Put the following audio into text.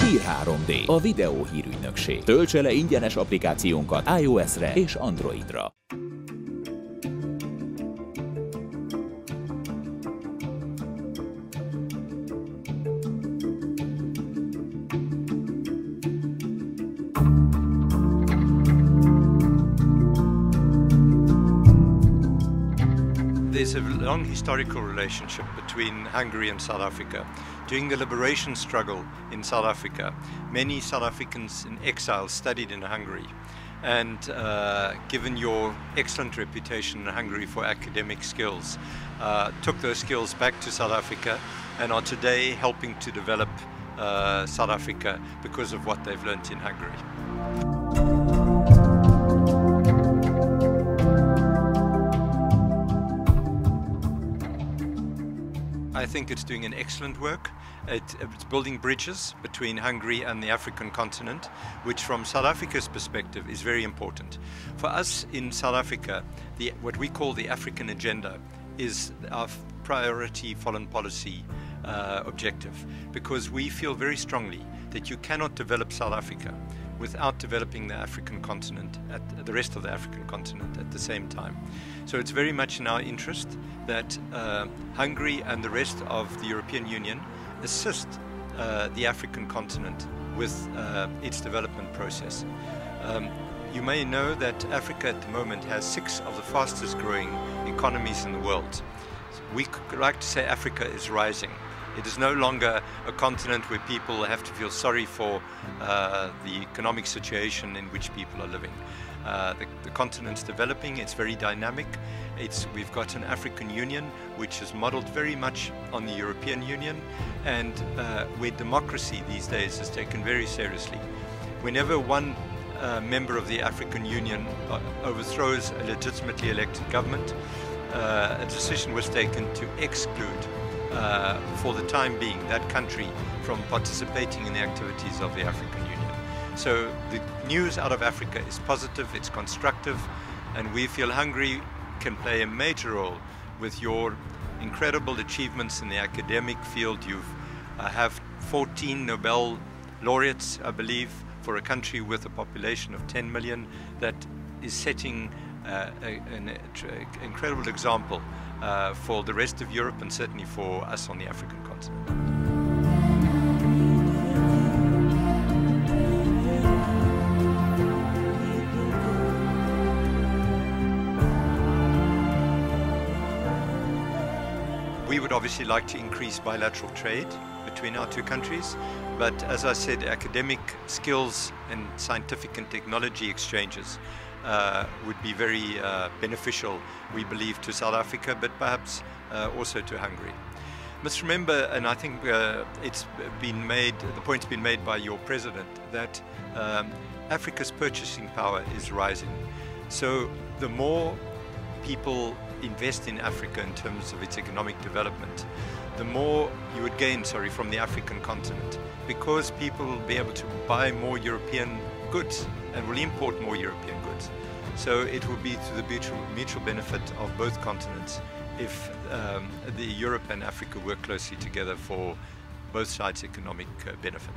Hír 3D, a videó hírügynökség. Töltse le ingyenes applikációnkat iOS-re és Androidra. There's a long historical relationship between Hungary and South Africa. During the liberation struggle in South Africa, many South Africans in exile studied in Hungary. And given your excellent reputation in Hungary for academic skills, took those skills back to South Africa and are today helping to develop South Africa because of what they've learnt in Hungary. I think it's doing an excellent work. It's building bridges between Hungary and the African continent, which from South Africa's perspective is very important. For us in South Africa, what we call the African agenda is our priority foreign policy objective, because we feel very strongly that you cannot develop South Africa without developing the African continent, the rest of the African continent at the same time. So it's very much in our interest that Hungary and the rest of the European Union assist the African continent with its development process. You may know that Africa at the moment has 6 of the fastest growing economies in the world. We like to say Africa is rising. It is no longer a continent where people have to feel sorry for the economic situation in which people are living. The continent's developing, it's very dynamic. We've got an African Union which is modeled very much on the European Union, and where democracy these days is taken very seriously. Whenever one member of the African Union overthrows a legitimately elected government, a decision was taken to exclude for the time being that country from participating in the activities of the African Union. So the news out of Africa is positive, it's constructive, and we feel Hungary can play a major role with your incredible achievements in the academic field. You have 14 Nobel laureates, I believe, for a country with a population of 10 million, that is setting an incredible example for the rest of Europe and certainly for us on the African continent. We would obviously like to increase bilateral trade between our two countries, but as I said, academic skills and scientific and technology exchanges would be very beneficial, we believe, to South Africa, but perhaps also to Hungary. Must remember, and I think it's been made, the point's been made by your president, that Africa's purchasing power is rising. So the more people invest in Africa in terms of its economic development, the more you would gain, from the African continent, because people will be able to buy more European goods and will import more European goods. So it will be to the mutual benefit of both continents if Europe and Africa work closely together for both sides' economic benefit.